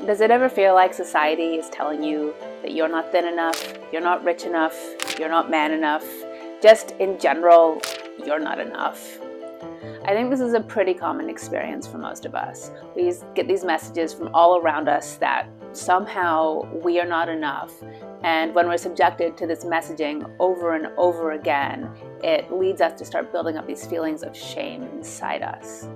Does it ever feel like society is telling you that you're not thin enough, you're not rich enough, you're not man enough, just in general, you're not enough? I think this is a pretty common experience for most of us. We get these messages from all around us that somehow we are not enough. And when we're subjected to this messaging over and over again, it leads us to start building up these feelings of shame inside us.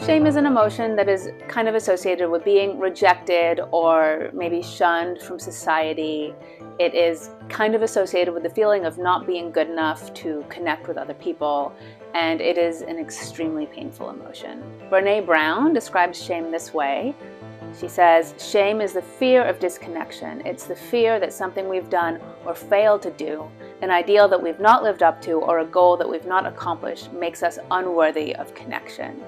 Shame is an emotion that is kind of associated with being rejected or maybe shunned from society. It is kind of associated with the feeling of not being good enough to connect with other people, and it is an extremely painful emotion. Brené Brown describes shame this way. She says, "Shame is the fear of disconnection. It's the fear that something we've done or failed to do, an ideal that we've not lived up to, or a goal that we've not accomplished makes us unworthy of connection."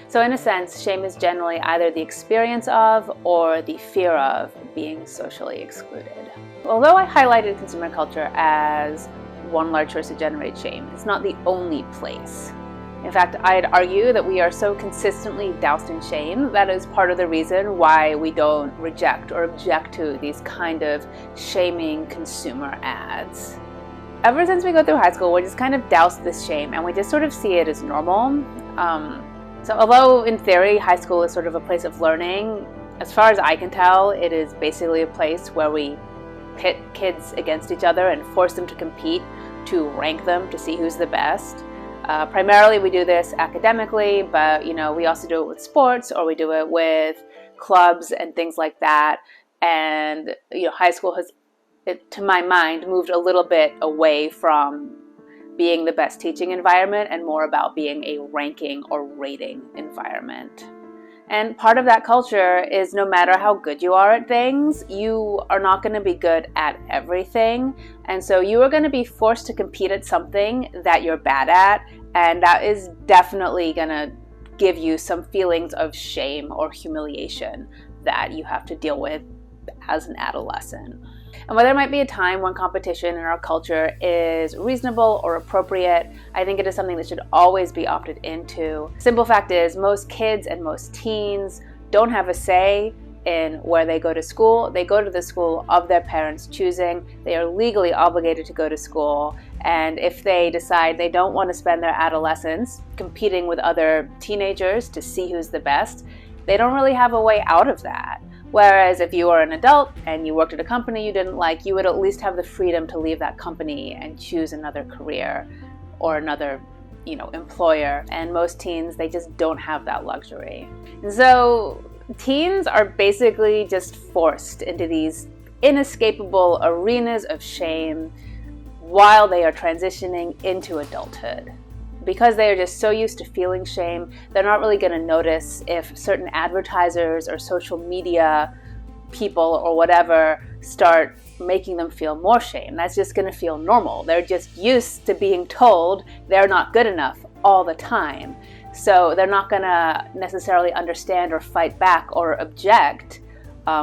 So in a sense, shame is generally either the experience of or the fear of being socially excluded. Although I highlighted consumer culture as one large source to generate shame, it's not the only place. In fact, I'd argue that we are so consistently doused in shame that is part of the reason why we don't reject or object to these kind of shaming consumer ads. Ever since we go through high school, we're just kind of doused this shame and we just sort of see it as normal. So although in theory high school is sort of a place of learning, as far as I can tell, it is basically a place where we pit kids against each other and force them to compete, to rank them, to see who's the best. Primarily we do this academically, but we also do it with sports, or we do it with clubs and things like that. And high school has, to my mind, moved a little bit away from being the best teaching environment and more about being a ranking or rating environment. And part of that culture is no matter how good you are at things, you are not going to be good at everything. And so you are going to be forced to compete at something that you're bad at. And that is definitely going to give you some feelings of shame or humiliation that you have to deal with as an adolescent. And while there might be a time when competition in our culture is reasonable or appropriate, I think it is something that should always be opted into. Simple fact is, most kids and most teens don't have a say in where they go to school. They go to the school of their parents' choosing. They are legally obligated to go to school. And if they decide they don't want to spend their adolescence competing with other teenagers to see who's the best, they don't really have a way out of that. Whereas if you are an adult and you worked at a company you didn't like, you would at least have the freedom to leave that company and choose another career or another, employer. And most teens, they just don't have that luxury. And so teens are basically just forced into these inescapable arenas of shame while they are transitioning into adulthood. Because they are just so used to feeling shame, they're not really going to notice if certain advertisers or social media people or whatever start making them feel more shame. That's just going to feel normal. They're just used to being told they're not good enough all the time. So they're not going to necessarily understand or fight back or object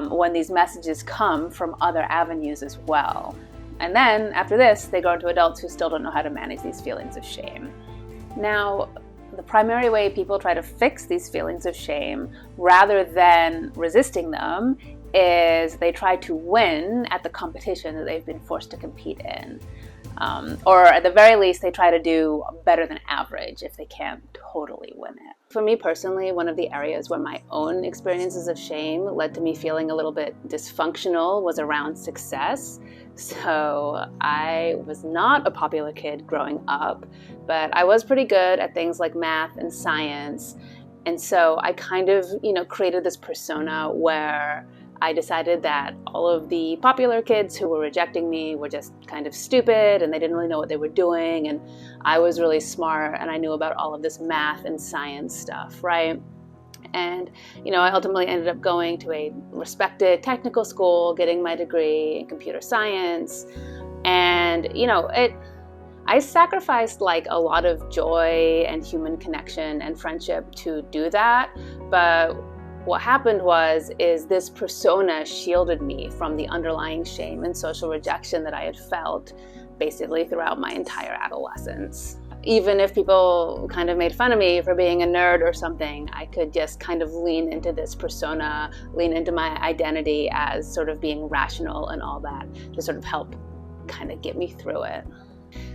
when these messages come from other avenues as well. And then after this, they go into adults who still don't know how to manage these feelings of shame. Now, the primary way people try to fix these feelings of shame, rather than resisting them, is they try to win at the competition that they've been forced to compete in. Or at the very least, they try to do better than average if they can't totally win it. For me personally, one of the areas where my own experiences of shame led to me feeling a little bit dysfunctional was around success. So I was not a popular kid growing up, but I was pretty good at things like math and science. And so I kind of, created this persona where I decided that all of the popular kids who were rejecting me were just kind of stupid and they didn't really know what they were doing. And I was really smart and I knew about all of this math and science stuff, right? And, I ultimately ended up going to a respected technical school, getting my degree in computer science. And, I sacrificed like a lot of joy and human connection and friendship to do that. But what happened is this persona shielded me from the underlying shame and social rejection that I had felt basically throughout my entire adolescence. even if people kind of made fun of me for being a nerd or something, I could just kind of lean into this persona, lean into my identity as sort of being rational and all that to sort of help kind of get me through it.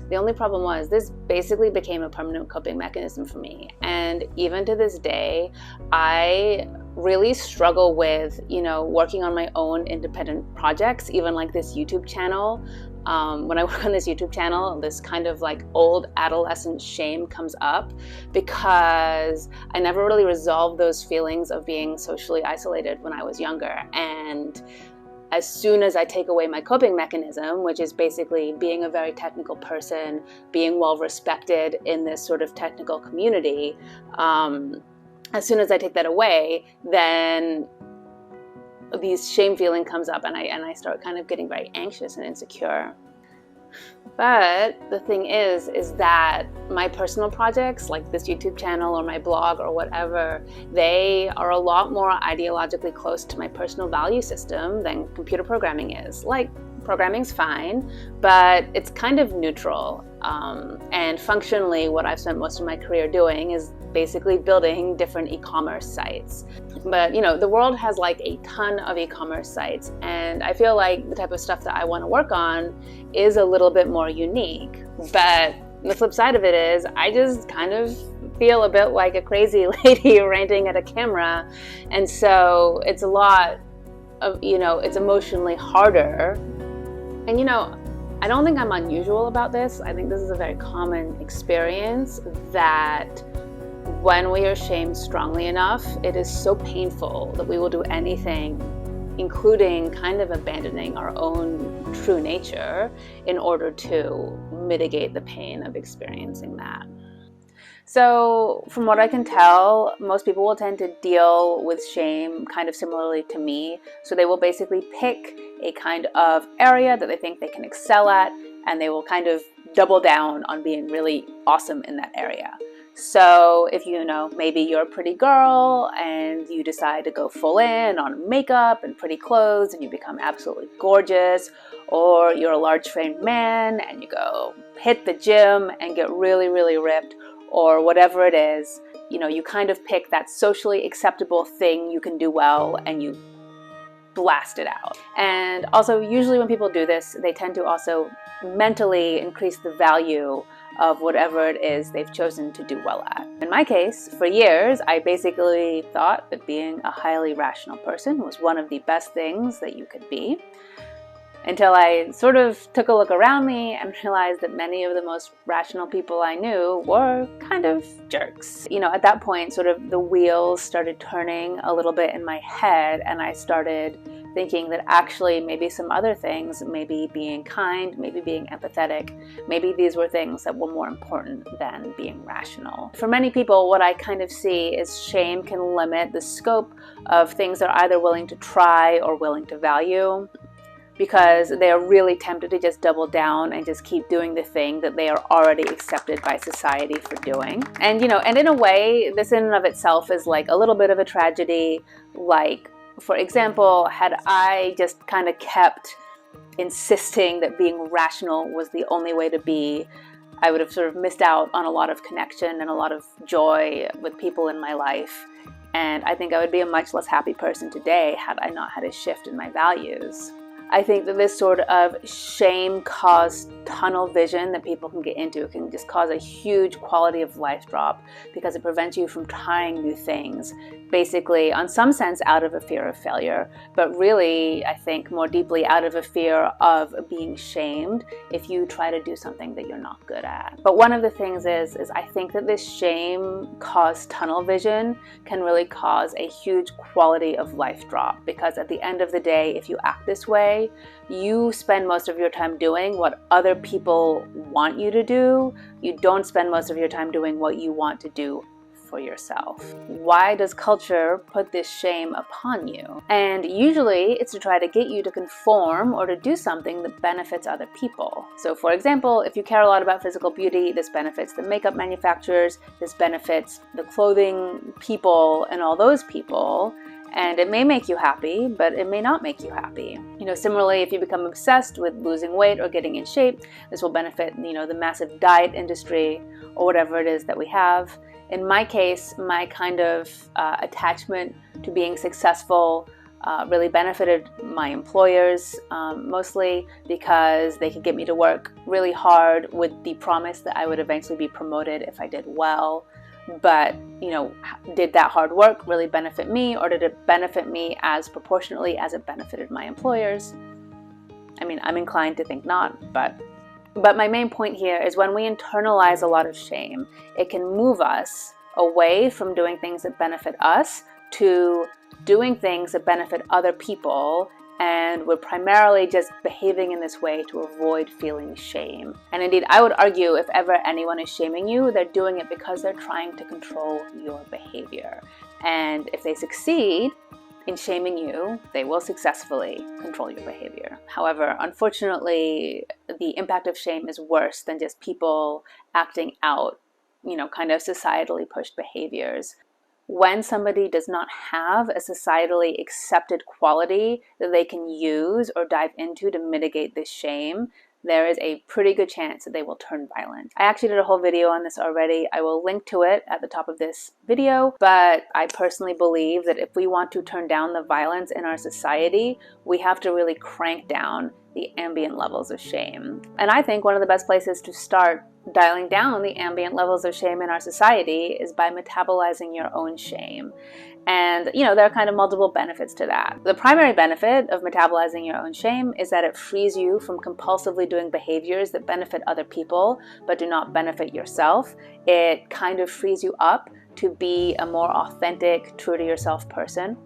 The only problem was this basically became a permanent coping mechanism for me. And even to this day, I really struggle with, working on my own independent projects, even like this YouTube channel. When I work on this YouTube channel, this kind of like old adolescent shame comes up because I never really resolved those feelings of being socially isolated when I was younger. And as soon as I take away my coping mechanism, which is basically being a very technical person, being well respected in this sort of technical community, as soon as I take that away, then these shame feeling comes up and I start kind of getting very anxious and insecure. But the thing is that my personal projects like this YouTube channel or my blog or whatever, they are a lot more ideologically close to my personal value system than computer programming is. Like, programming's fine, but it's kind of neutral. And functionally, what I've spent most of my career doing is basically building different e-commerce sites. But the world has like a ton of e-commerce sites, and I feel like the type of stuff that I want to work on is a little bit more unique. But the flip side of it is I just kind of feel a bit like a crazy lady ranting at a camera, and so it's a lot of, it's emotionally harder. And I don't think I'm unusual about this. I think this is a very common experience that when we are shamed strongly enough, it is so painful that we will do anything, including kind of abandoning our own true nature in order to mitigate the pain of experiencing that. So from what I can tell, most people will tend to deal with shame kind of similarly to me. So they will basically pick a kind of area that they think they can excel at, and they will kind of double down on being really awesome in that area. So if maybe you're a pretty girl and you decide to go full in on makeup and pretty clothes and you become absolutely gorgeous, or you're a large framed man and you go hit the gym and get really, really ripped, or whatever it is, you kind of pick that socially acceptable thing you can do well and you blast it out. And also, usually when people do this, they tend to also mentally increase the value of whatever it is they've chosen to do well at. In my case, for years, I basically thought that being a highly rational person was one of the best things that you could be, until I sort of took a look around me and realized that many of the most rational people I knew were kind of jerks. At that point, sort of the wheels started turning a little bit in my head, and I started thinking that actually maybe some other things, maybe being kind, maybe being empathetic, maybe these were things that were more important than being rational. For many people, what I kind of see is shame can limit the scope of things they're either willing to try or willing to value, because they are really tempted to just double down and just keep doing the thing that they are already accepted by society for doing. And and in a way, this in and of itself is like a little bit of a tragedy. Like, for example, had I just kind of kept insisting that being rational was the only way to be, I would have sort of missed out on a lot of connection and a lot of joy with people in my life. And I think I would be a much less happy person today had I not had a shift in my values. I think that this sort of shame-caused tunnel vision that people can get into can just cause a huge quality of life drop, because it prevents you from trying new things, basically, on some sense, out of a fear of failure, but really, I think, more deeply out of a fear of being shamed if you try to do something that you're not good at. But one of the things is I think that this shame-caused tunnel vision can really cause a huge quality of life drop, because at the end of the day, if you act this way, you spend most of your time doing what other people want you to do. You don't spend most of your time doing what you want to do for yourself. Why does culture put this shame upon you? And usually it's to try to get you to conform or to do something that benefits other people. So for example, if you care a lot about physical beauty, this benefits the makeup manufacturers, this benefits the clothing people and all those people. And it may make you happy, but it may not make you happy. Similarly, if you become obsessed with losing weight or getting in shape, this will benefit, the massive diet industry or whatever it is that we have. In my case, my kind of attachment to being successful really benefited my employers, mostly because they could get me to work really hard with the promise that I would eventually be promoted if I did well. But, did that hard work really benefit me, or did it benefit me as proportionately as it benefited my employers? I mean, I'm inclined to think not, but my main point here is when we internalize a lot of shame, it can move us away from doing things that benefit us to doing things that benefit other people, and we're primarily just behaving in this way to avoid feeling shame. And indeed, I would argue if ever anyone is shaming you, they're doing it because they're trying to control your behavior. And if they succeed in shaming you, they will successfully control your behavior. However, unfortunately, the impact of shame is worse than just people acting out, kind of societally pushed behaviors. When somebody does not have a societally accepted quality that they can use or dive into to mitigate this shame, there is a pretty good chance that they will turn violent. I actually did a whole video on this already. I will link to it at the top of this video, but I personally believe that if we want to turn down the violence in our society, we have to really crank down the ambient levels of shame. And I think one of the best places to start dialing down the ambient levels of shame in our society is by metabolizing your own shame. And, there are kind of multiple benefits to that. The primary benefit of metabolizing your own shame is that it frees you from compulsively doing behaviors that benefit other people but do not benefit yourself. It kind of frees you up to be a more authentic, true to yourself person,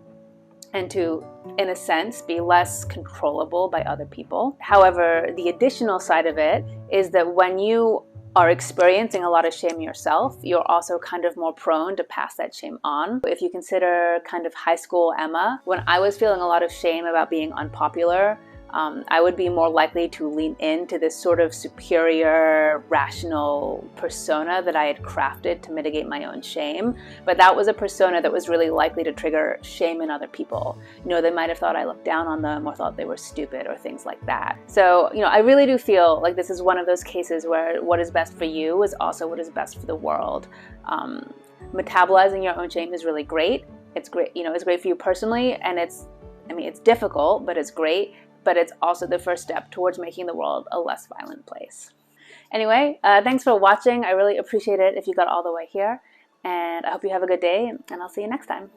and to, in a sense, be less controllable by other people. However, the additional side of it is that when you are experiencing a lot of shame yourself, you're also kind of more prone to pass that shame on. If you consider kind of high school Emma, when I was feeling a lot of shame about being unpopular, I would be more likely to lean into this sort of superior, rational persona that I had crafted to mitigate my own shame. But that was a persona that was really likely to trigger shame in other people. They might have thought I looked down on them or thought they were stupid or things like that. So, I really do feel like this is one of those cases where what is best for you is also what is best for the world. Metabolizing your own shame is really great. It's great, it's great for you personally, and it's difficult, but it's great. But it's also the first step towards making the world a less violent place. Anyway, thanks for watching. I really appreciate it if you got all the way here. And I hope you have a good day, and I'll see you next time.